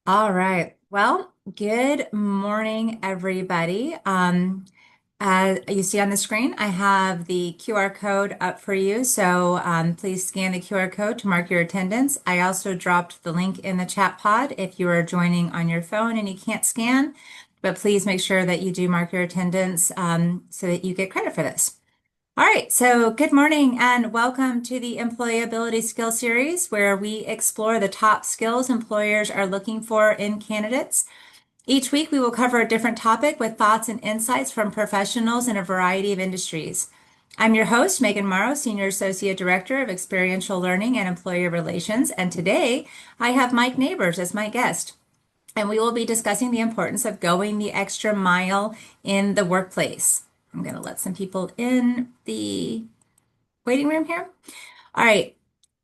All right. Well, good morning, everybody. As you see on the screen, I have the QR code up for you. So please scan the QR code to mark your attendance. I also dropped the link in the chat pod if you are joining on your phone and you can't scan, but please make sure that you do mark your attendance so that you get credit for this. All right, so good morning and welcome to the Employability Skill Series, where we explore the top skills employers are looking for in candidates. Each week, we will cover a different topic with thoughts and insights from professionals in a variety of industries. I'm your host, Megan Morrow, Senior Associate Director of Experiential Learning and Employer Relations, and today I have Mike Neighbors as my guest. And we will be discussing the importance of going the extra mile in the workplace. I'm going to let some people in the waiting room here. All right.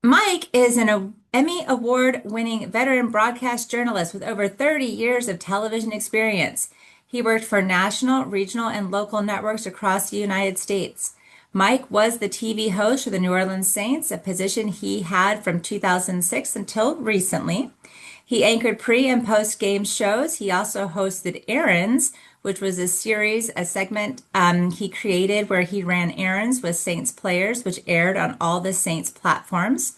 Mike is an Emmy Award winning veteran broadcast journalist with over 30 years of television experience. He worked for national, regional, and local networks across the United States. Mike was the TV host for the New Orleans Saints, a position he had from 2006 until recently. He anchored pre and post game shows. He also hosted Errands, which was a segment he created where he ran errands with Saints players, which aired on all the Saints platforms.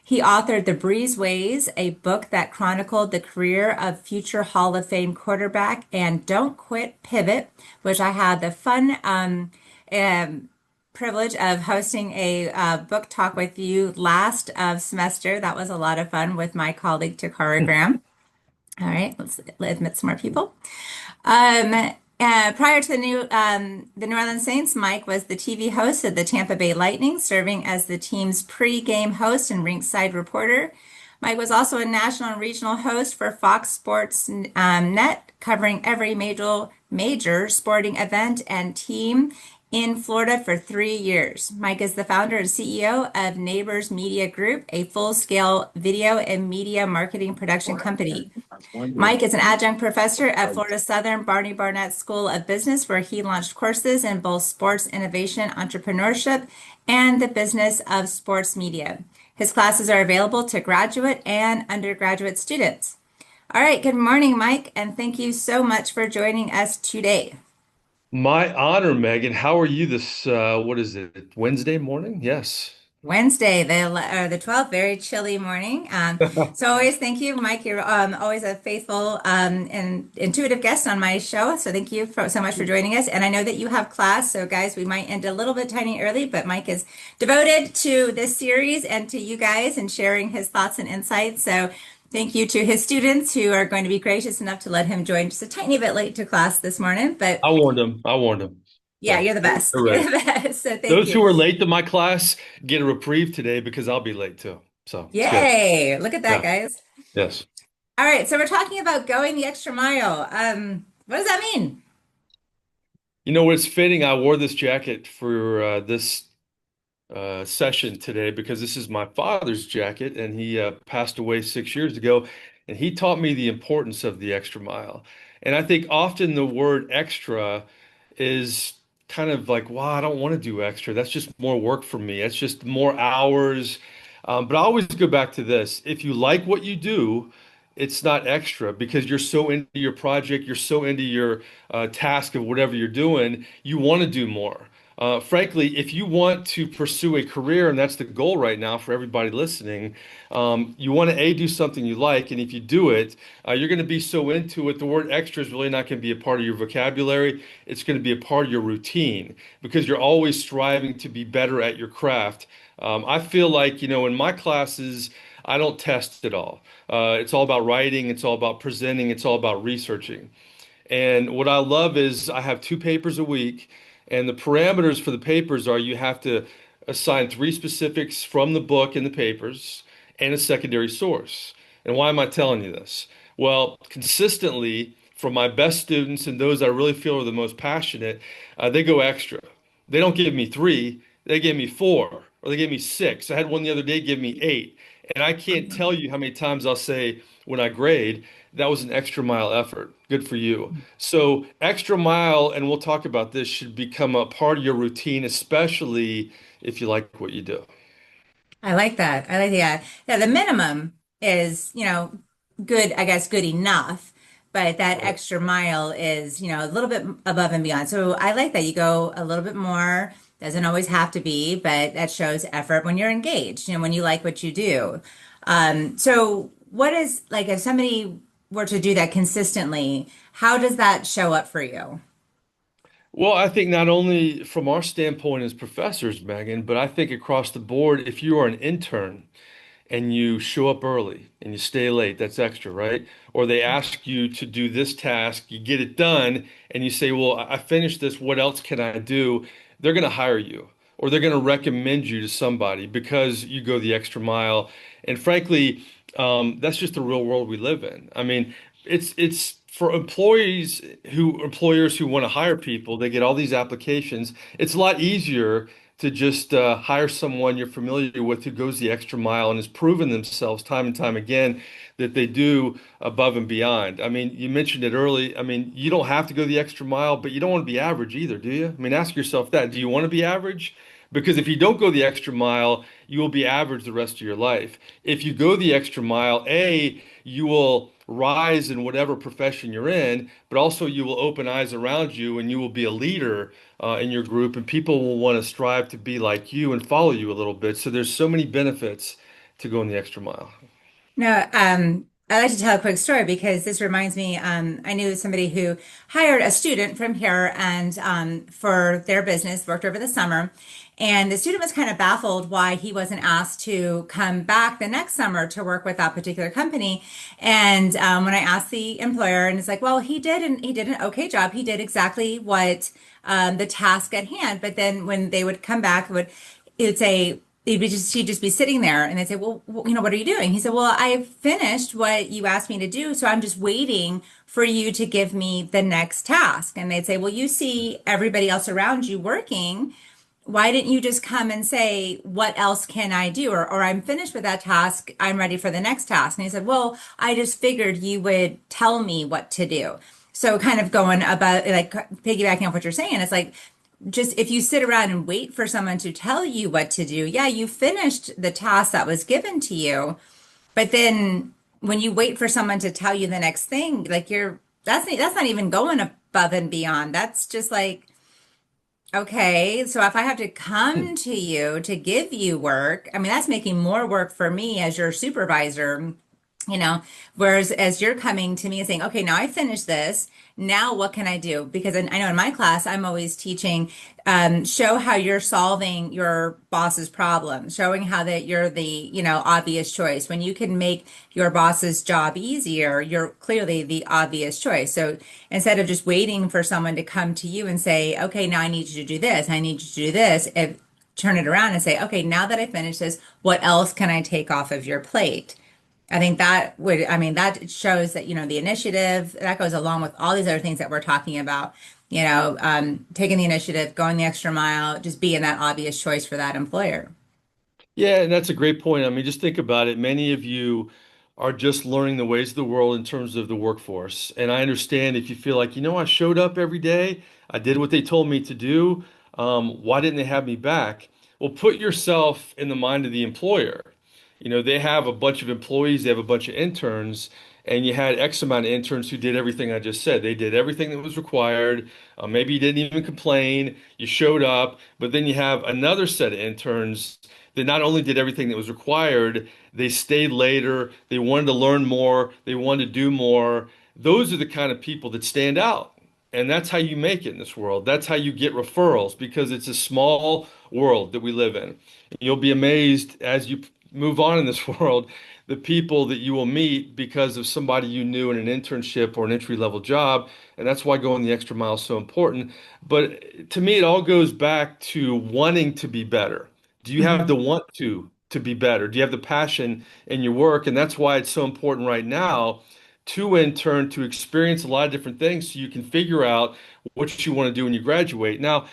He authored The Breezeways, a book that chronicled the career of future Hall of Fame quarterback, and Don't Quit Pivot, which I had the fun um, privilege of hosting a book talk with you last semester. That was a lot of fun with my colleague Takara Graham. All right, let's admit some more people. Prior to the New Orleans Saints, Mike was the TV host of the Tampa Bay Lightning, serving as the team's pre-game host and rinkside reporter. Mike was also a national and regional host for Fox Sports Net, covering every major sporting event and team in Florida for 3 years. Mike is the founder and CEO of Neighbors Media Group, a full-scale video and media marketing production company. Mike is an adjunct professor at Florida Southern Barney Barnett School of Business, where he launched courses in both sports innovation, entrepreneurship, and the business of sports media. His classes are available to graduate and undergraduate students. All right, good morning, Mike, and thank you so much for joining us today. My honor, Megan. How are you this, what is it, Wednesday morning? Yes. Wednesday, the 12th, very chilly morning. So always thank you, Mike. You're always a faithful and intuitive guest on my show. So thank you so much for joining us. And I know that you have class. So guys, we might end a little bit tiny early, but Mike is devoted to this series and to you guys and sharing his thoughts and insights. So thank you to his students who are going to be gracious enough to let him join just a tiny bit late to class this morning. But I warned him. I warned him. yeah, So you're the best. they're You're ready. the best. So thank Those you. who are late to my class get a reprieve today because I'll be late too. So it's good. Yay. Look at that, Yeah. guys. Yes. All right, so we're talking about going the extra mile. What does that mean? You know what's fitting? I wore this jacket for this session today because this is my father's jacket, and he passed away 6 years ago, and he taught me the importance of the extra mile. And I think often the word extra is kind of like, wow, I don't want to do extra. That's just more work for me. It's just more hours. But I always go back to this. If you like what you do, it's not extra because you're so into your project, you're so into your task of whatever you're doing, you want to do more. Frankly, if you want to pursue a career, and that's the goal right now for everybody listening, you want to do something you like, and if you do it, you're going to be so into it. The word extra is really not going to be a part of your vocabulary. It's going to be a part of your routine because you're always striving to be better at your craft. I feel like, in my classes, I don't test at all. It's all about writing, it's all about presenting, it's all about researching. And what I love is I have two papers a week, and the parameters for the papers are you have to assign three specifics from the book in the papers and a secondary source. And why am I telling you this? Well, consistently, from my best students and those I really feel are the most passionate, they go extra. They don't give me three, they give me four, or they give me six. I had one the other day give me eight. And I can't tell you how many times I'll say when I grade, that was an extra mile effort. Good for you. So, extra mile, and we'll talk about this, should become a part of your routine, especially if you like what you do. I like that. I like the yeah. The minimum is, good, I guess, good enough. But that Right. extra mile is, a little bit above and beyond. So I like that you go a little bit more. Doesn't always have to be, but that shows effort when you're engaged, when you like what you do. So what is like if somebody were to do that consistently, how does that show up for you? Well, I think not only from our standpoint as professors, Megan, but I think across the board, if you are an intern and you show up early and you stay late, that's extra, right? Or they ask you to do this task, you get it done, and you say, well, I finished this, what else can I do? They're going to hire you or they're going to recommend you to somebody because you go the extra mile. And frankly, that's just the real world we live in. I mean, it's for employers who want to hire people, they get all these applications. It's a lot easier to just hire someone you're familiar with who goes the extra mile and has proven themselves time and time again that they do above and beyond. I mean, you mentioned it early. I mean, you don't have to go the extra mile, but you don't want to be average either, do you? I mean, ask yourself that. Do you want to be average? Because if you don't go the extra mile, you will be average the rest of your life. If you go the extra mile, A, you will rise in whatever profession you're in, but also you will open eyes around you and you will be a leader in your group, and people will want to strive to be like you and follow you a little bit. So there's so many benefits to going the extra mile. No, I like to tell a quick story because this reminds me. I knew somebody who hired a student from here and for their business, worked over the summer. And the student was kind of baffled why he wasn't asked to come back the next summer to work with that particular company. And when I asked the employer, and it's like, well, he did an okay job. He did exactly what the task at hand. But then when they would come back, it would say, she'd just be sitting there and they'd say, well, what are you doing? He said, well, I finished what you asked me to do. So I'm just waiting for you to give me the next task. And they'd say, well, you see everybody else around you working. Why didn't you just come and say, what else can I do? Or I'm finished with that task. I'm ready for the next task. And he said, well, I just figured you would tell me what to do. So kind of going about like piggybacking off what you're saying, it's like just if you sit around and wait for someone to tell you what to do, yeah, you finished the task that was given to you. But then when you wait for someone to tell you the next thing, like that's not even going above and beyond. That's just like, okay, so if I have to come to you to give you work, I mean, that's making more work for me as your supervisor, you know, whereas as you're coming to me and saying, okay, now I finished this. Now what can I do? Because I know in my class, I'm always teaching, show how you're solving your boss's problem, showing how that you're the, obvious choice. When you can make your boss's job easier, you're clearly the obvious choice. So instead of just waiting for someone to come to you and say, okay, now I need you to do this, I need you to do this, turn it around and say, okay, now that I finished this, what else can I take off of your plate? I think I mean, that shows that, the initiative that goes along with all these other things that we're talking about, taking the initiative, going the extra mile, just being that obvious choice for that employer. Yeah, and that's a great point. I mean, just think about it. Many of you are just learning the ways of the world in terms of the workforce. And I understand if you feel like, I showed up every day, I did what they told me to do. Why didn't they have me back? Well, put yourself in the mind of the employer. They have a bunch of employees, they have a bunch of interns, and you had X amount of interns who did everything I just said. They did everything that was required. Maybe you didn't even complain. You showed up, but then you have another set of interns that not only did everything that was required, they stayed later, they wanted to learn more, they wanted to do more. Those are the kind of people that stand out. And that's how you make it in this world. That's how you get referrals because it's a small world that we live in. You'll be amazed as you move on in this world, the people that you will meet because of somebody you knew in an internship or an entry level job. And that's why going the extra mile is so important. But to me, it all goes back to wanting to be better. Do you have the Mhm. want to be better? Do you have the passion in your work? And that's why it's so important right now to intern to experience a lot of different things so you can figure out what you want to do when you graduate. Now,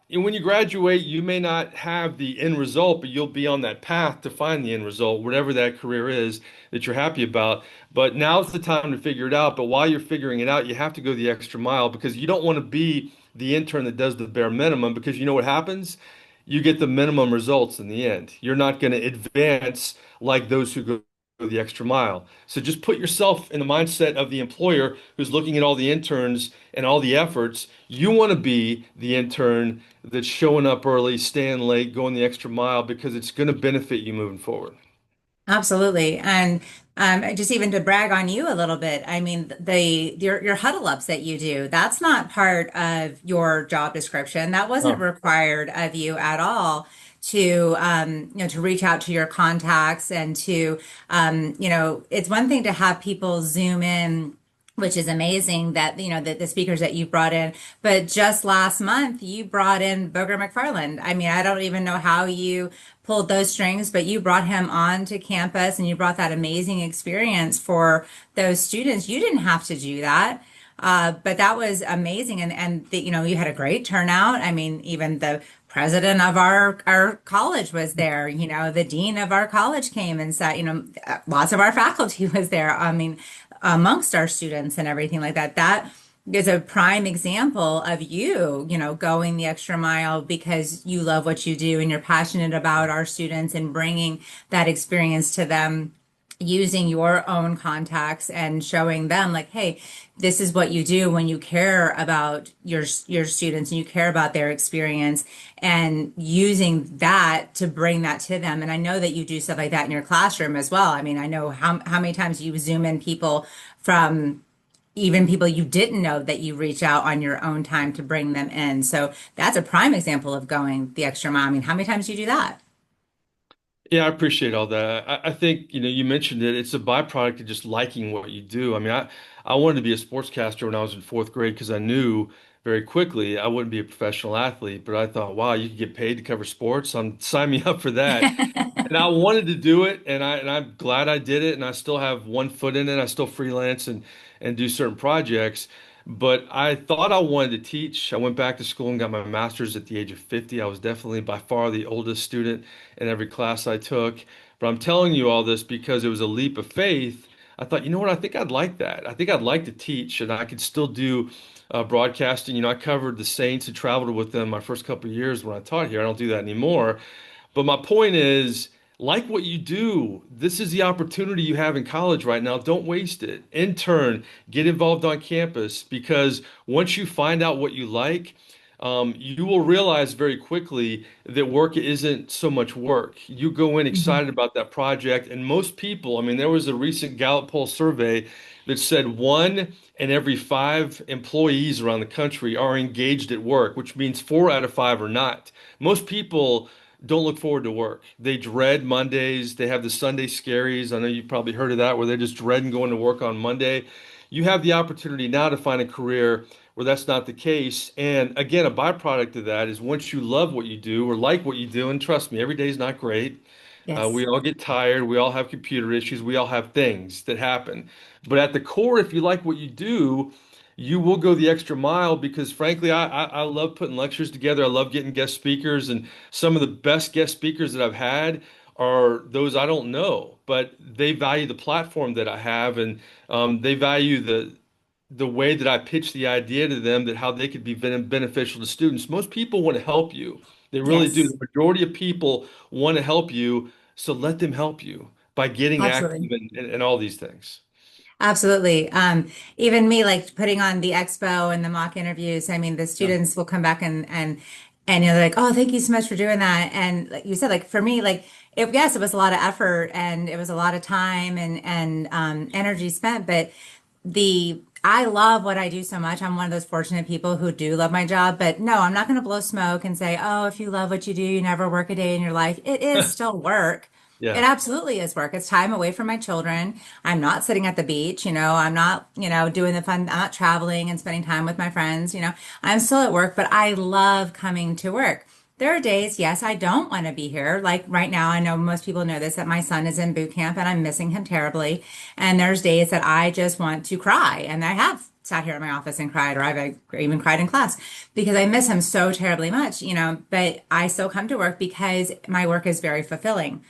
when you graduate, you may not have the end result, but you'll be on that path to find the end result, whatever that career is that you're happy about. But now's the time to figure it out. But while you're figuring it out, you have to go the extra mile because you don't want to be the intern that does the bare minimum because you know what happens? You get the minimum results in the end. You're not going to advance like those who go the extra mile. So just put yourself in the mindset of the employer who's looking at all the interns and all the efforts. You want to be the intern that's showing up early, staying late, going the extra mile because it's going to benefit you moving forward. Absolutely. And just even to brag on you a little bit, I mean, your huddle ups that you do, that's not part of your job description. That wasn't Oh. required of you at all to to reach out to your contacts and to it's one thing to have people zoom in, which is amazing that the speakers that you brought in, but just last month you brought in Booger McFarland. I mean, I don't even know how you pulled those strings, but you brought him on to campus and you brought that amazing experience for those students. You didn't have to do that. But that was amazing. You had a great turnout. I mean, even the president of our college was there. The dean of our college came and sat, lots of our faculty was there. I mean, amongst our students and everything like that. That is a prime example of going the extra mile because you love what you do and you're passionate about our students and bringing that experience to them using your own contacts and showing them like, hey, this is what you do when you care about your students and you care about their experience and using that to bring that to them. And I know that you do stuff like that in your classroom as well. I mean, I know how many times you zoom in people from even people you didn't know that you reach out on your own time to bring them in. So that's a prime example of going the extra mile. I mean, how many times do you do that? Yeah, I appreciate all that. I think, you mentioned it. It's a byproduct of just liking what you do. I mean, I wanted to be a sportscaster when I was in fourth grade because I knew very quickly I wouldn't be a professional athlete. But I thought, wow, you could get paid to cover sports. Sign me up for that. And I wanted to do it, and I'm glad I did it. And I still have one foot in it. I still freelance and do certain projects. But I thought I wanted to teach. I went back to school and got my master's at the age of 50. I was definitely by far the oldest student in every class I took. But I'm telling you all this because it was a leap of faith. I thought, you know what? I think I'd like that. I think I'd like to teach, and I could still do broadcasting. I covered the Saints and traveled with them my first couple of years when I taught here. I don't do that anymore. But my point is, like what you do, this is the opportunity you have in college right now. Don't waste it. Intern, get involved on campus because once you find out what you like, you will realize very quickly that work isn't so much work. You go in Mhm. excited about that project, and most people, I mean, there was a recent Gallup poll survey that said one in every five employees around the country are engaged at work, which means four out of five are not. Most people don't look forward to work. They dread Mondays. They have the Sunday scaries. I know you've probably heard of that, where they're just dreading going to work on Monday. You have the opportunity now to find a career where that's not the case. And again, a byproduct of that is once you love what you do or like what you do, and trust me, every day is not great. We Yes. all get tired. We all have computer issues. We all have things that happen. But at the core, if you like what you do, you will go the extra mile because frankly, I love putting lectures together. I love getting guest speakers, and some of the best guest speakers that I've had are those I don't know, but they value the platform that I have, and they value the way that I pitch the idea to them that how they could be beneficial to students. Most people want to help you. They really do. Yes. The majority of people want to help you, so let them help you by getting active Absolutely. and all these things. Absolutely. Even me, like putting on the expo and the mock interviews. I mean, the Yeah. students will come back and they're like, "Oh, thank you so much for doing that." And like you said, like for me, like yes, it was a lot of effort and it was a lot of time and energy spent. But I love what I do so much. I'm one of those fortunate people who do love my job. But no, I'm not going to blow smoke and say, "Oh, if you love what you do, you never work a day in your life." It is still work. It Yeah. absolutely is work. It's time away from my children. I'm not sitting at the beach, I'm not, doing the fun, I'm not traveling and spending time with my friends, I'm still at work, but I love coming to work. There are days, yes, I don't want to be here. Like right now, I know most people know this, that my son is in boot camp and I'm missing him terribly. And there's days that I just want to cry. And I have sat here in my office and cried, or I've even cried in class because I miss him so terribly much, but I still come to work because my work is very fulfilling.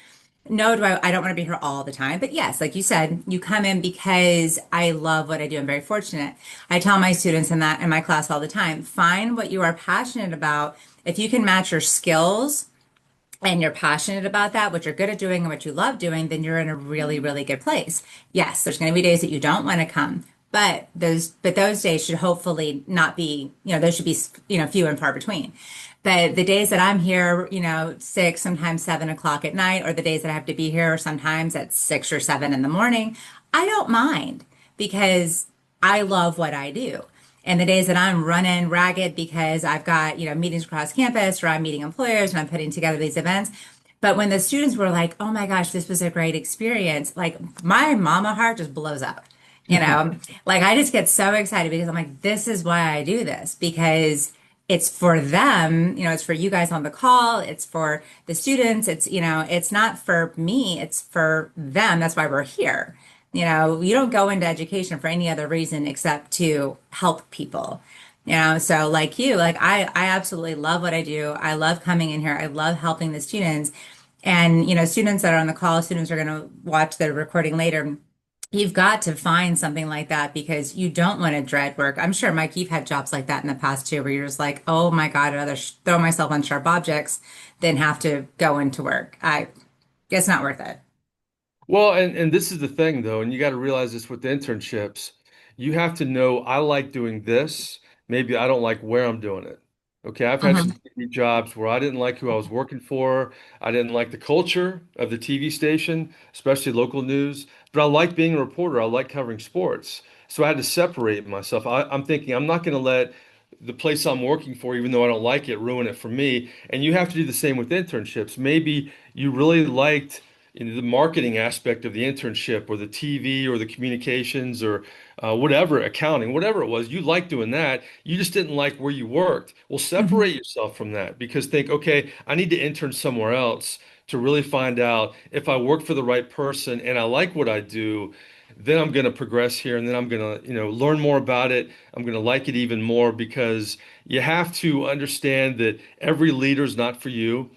No, I don't want to be here all the time. But yes, like you said, you come in because I love what I do. I'm very fortunate. I tell my students in my class all the time, find what you are passionate about. If you can match your skills and you're passionate about that, what you're good at doing and what you love doing, then you're in a really, really good place. Yes, there's going to be days that you don't want to come, but those days should hopefully not be, those should be, few and far between. But the days that I'm here, 6, sometimes 7 o'clock at night, or the days that I have to be here sometimes at 6 or 7 in the morning, I don't mind because I love what I do. And the days that I'm running ragged because I've got, meetings across campus or I'm meeting employers and I'm putting together these events. But when the students were like, oh my gosh, this was a great experience, like my mama heart just blows up. You know, like I just get so excited because I'm like, this is why I do this because it's for them, it's for you guys on the call, it's for the students, it's not for me, it's for them. That's why we're here. You don't go into education for any other reason except to help people. So like you, like I absolutely love what I do. I love coming in here. I love helping the students. And, students that are on the call, students are going to watch the recording later. You've got to find something like that because you don't want to dread work. I'm sure, Mike, you've had jobs like that in the past too, where you're just like, oh my God, I'd rather throw myself on sharp objects than have to go into work. It's not worth it. Well, and this is the thing though, and you got to realize this with the internships. You have to know I like doing this. Maybe I don't like where I'm doing it. Okay, I've had some Hmm. TV jobs where I didn't like who I was working for. I didn't like the culture of the TV station, especially local news. But I like being a reporter. I like covering sports. So I had to separate myself. I'm thinking I'm not going to let the place I'm working for, even though I don't like it, ruin it for me. And you have to do the same with internships. Maybe you really liked the marketing aspect of the internship or the TV or the communications or whatever, accounting, whatever it was, you liked doing that. You just didn't like where you worked. Well, Hmm. separate yourself from that because think, okay, I need to intern somewhere else to really find out if I work for the right person and I like what I do, then I'm going to progress here and then I'm going to, learn more about it. I'm going to like it even more because you have to understand that every leader is not for you.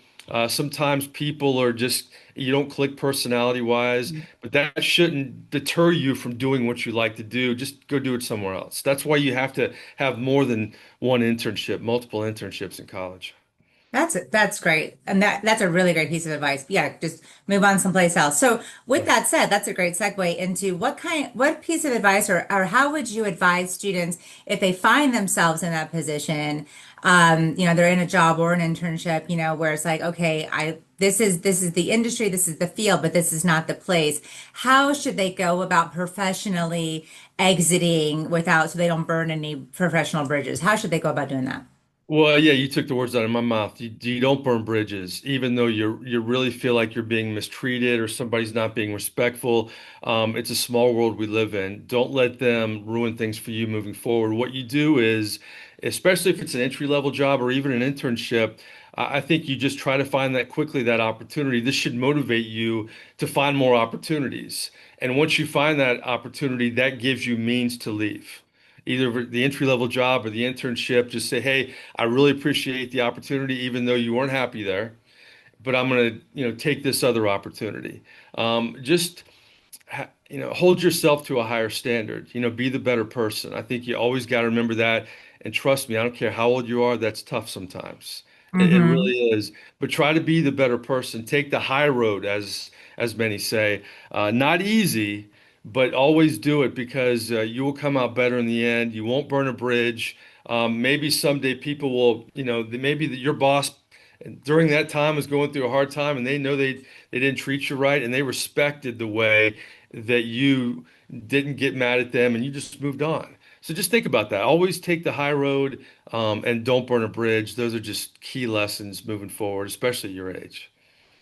Sometimes people are just, you don't click personality wise, but that shouldn't deter you from doing what you like to do. Just go do it somewhere else. That's why you have to have more than one internship, multiple internships in college. That's great. And that's a really great piece of advice. Yeah, just move on someplace else. So with Yeah. that said, that's a great segue into what piece of advice or how would you advise students if they find themselves in that position? They're in a job or an internship, where it's like, okay, this is the industry, this is the field, but this is not the place. How should they go about professionally exiting without so they don't burn any professional bridges? How should they go about doing that? Well, yeah, you took the words out of my mouth. You don't burn bridges, even though you really feel like you're being mistreated or somebody's not being respectful. It's a small world we live in. Don't let them ruin things for you moving forward. What you do is, especially if it's an entry level job or even an internship, I think you just try to find that quickly, that opportunity. This should motivate you to find more opportunities. And once you find that opportunity, that gives you means to leave either the entry level job or the internship. Just say, hey, I really appreciate the opportunity, even though you weren't happy there, but I'm going to, take this other opportunity. Just hold yourself to a higher standard. Be the better person. I think you always got to remember that. And trust me, I don't care how old you are, that's tough sometimes. It Mm-hmm. really is. But try to be the better person. Take the high road, as many say. Not easy, but always do it because you will come out better in the end. You won't burn a bridge. Maybe someday people will, maybe your boss during that time was going through a hard time and they know they didn't treat you right and they respected the way that you didn't get mad at them and you just moved on. So just think about that. Always take the high road, and don't burn a bridge. Those are just key lessons moving forward, especially at your age.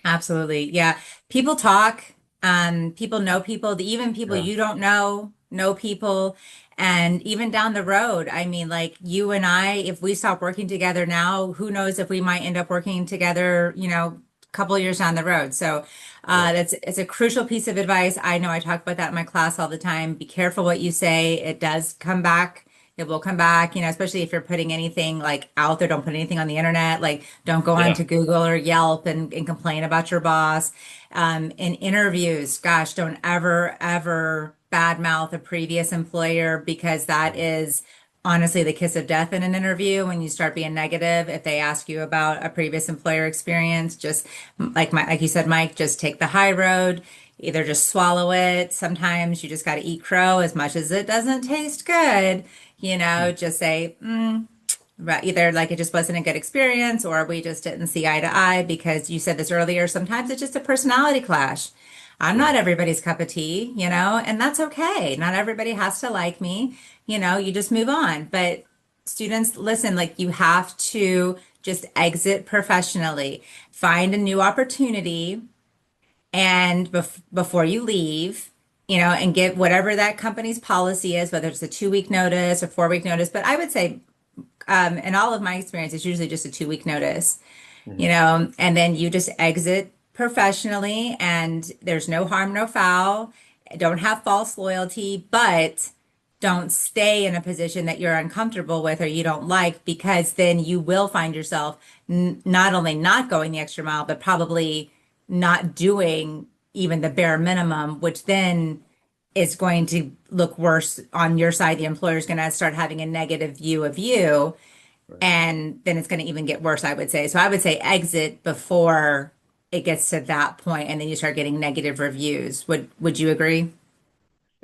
Absolutely. Yeah. People talk, people know people, even people Yeah, you don't know people. And even down the road, I mean, like you and I, if we stop working together now, who knows if we might end up working together, a couple of years down the road. So yeah, it's a crucial piece of advice. I know I talk about that in my class all the time. Be careful what you say. It does come back. It will come back, especially if you're putting anything like out there. Don't put anything on the internet. Like, don't go on yeah. to Google or Yelp and complain about your boss. In interviews, gosh, don't ever, ever badmouth a previous employer because that is honestly the kiss of death in an interview when you start being negative. If they ask you about a previous employer experience, just like you said, Mike, just take the high road. Either just swallow it. Sometimes you just got to eat crow as much as it doesn't taste good. Just say, right, either like it just wasn't a good experience or we just didn't see eye to eye because you said this earlier. Sometimes it's just a personality clash. I'm not Right. everybody's cup of tea, and that's okay. Not everybody has to like me, you just move on. But students, listen, like you have to just exit professionally, find a new opportunity, and before you leave, and get whatever that company's policy is, whether it's a 2 week notice or 4 week notice. But I would say in all of my experience, it's usually just a 2 week notice, Mhm. and then you just exit professionally and there's no harm, no foul. Don't have false loyalty, but don't stay in a position that you're uncomfortable with or you don't like, because then you will find yourself not only not going the extra mile, but probably not doing even the bare minimum, which then is going to look worse on your side. The employer is going to start having a negative view of you, Right. and then it's going to even get worse, I would say. So I would say exit before it gets to that point, and then you start getting negative reviews. Would you agree?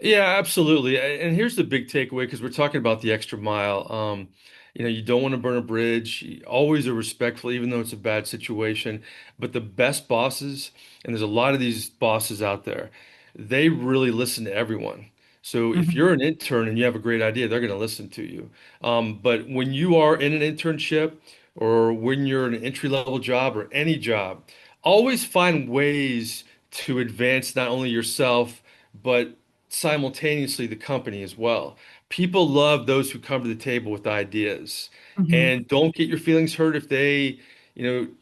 Yeah, absolutely. And here's the big takeaway because we're talking about the extra mile. You don't want to burn a bridge. You always are respectful, even though it's a bad situation. But the best bosses, and there's a lot of these bosses out there, they really listen to everyone. So if Mhm. you're an intern and you have a great idea, they're going to listen to you. But when you are in an internship or when you're in an entry-level job or any job, always find ways to advance not only yourself, but simultaneously the company as well. People love those who come to the table with ideas. Mhm. And don't get your feelings hurt if they,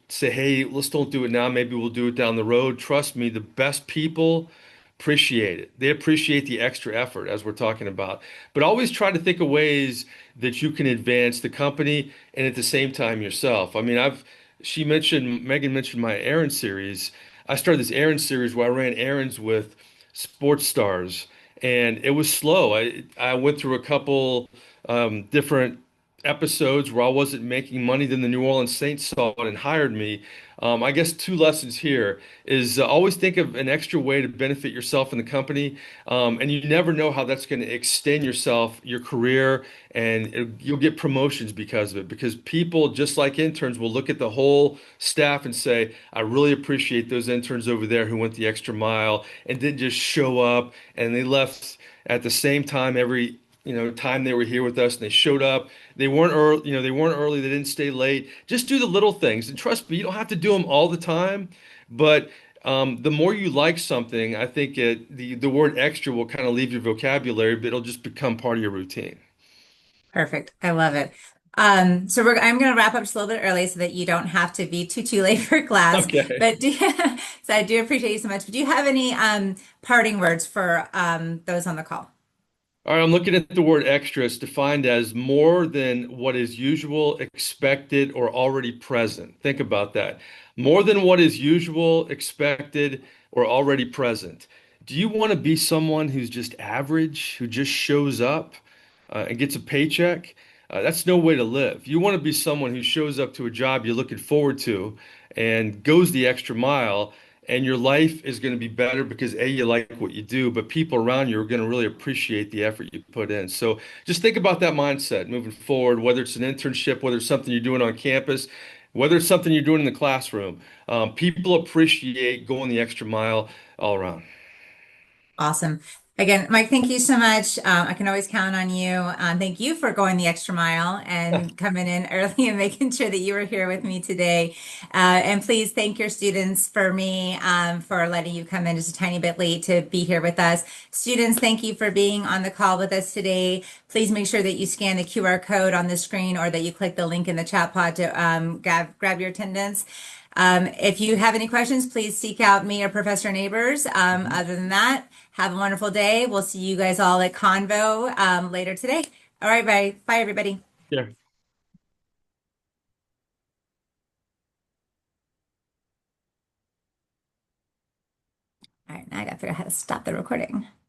say, hey, let's don't do it now. Maybe we'll do it down the road. Trust me, the best people appreciate it. They appreciate the extra effort, as we're talking about. But always try to think of ways that you can advance the company and at the same time yourself. I mean, Megan mentioned my errand series. I started this errand series where I ran errands with sports stars, and it was slow. I went through a couple different episodes where I wasn't making money. Then the New Orleans Saints saw it and hired me. I guess two lessons here is always think of an extra way to benefit yourself and the company, and you never know how that's going to extend your career, and you'll get promotions because of it. Because people, just like interns, will look at the whole staff and say, "I really appreciate those interns over there who went the extra mile and didn't just show up and they left at the same time every." Time they were here with us and they showed up. They weren't early, they weren't early, they didn't stay late. Just do the little things. And trust me, you don't have to do them all the time, but the more you like something, I think the word extra will kind of leave your vocabulary, but it'll just become part of your routine. Perfect. I love it. So I'm going to wrap up just a little bit early so that you don't have to be too late for class. Okay. But so I do appreciate you so much. But do you have any parting words for those on the call? All right, I'm looking at the word extra. It's defined as more than what is usual, expected, or already present. Think about that. More than what is usual, expected, or already present. Do you want to be someone who's just average, who just shows up and gets a paycheck? That's no way to live. You want to be someone who shows up to a job you're looking forward to and goes the extra mile, and your life is going to be better because A, you like what you do, but people around you are going to really appreciate the effort you put in. So just think about that mindset moving forward, whether it's an internship, whether it's something you're doing on campus, whether it's something you're doing in the classroom. People appreciate going the extra mile all around. Awesome. Again, Mike, thank you so much. I can always count on you. Thank you for going the extra mile and coming in early and making sure that you were here with me today. And please thank your students for me for letting you come in just a tiny bit late to be here with us. Students, thank you for being on the call with us today. Please make sure that you scan the QR code on the screen or that you click the link in the chat pod to grab your attendance. If you have any questions, please seek out me or Professor Neighbors. Mhm. Other than that, have a wonderful day. We'll see you guys all at Convo later today. All right, bye. Bye, everybody. Yeah. All right, now I gotta figure out how to stop the recording.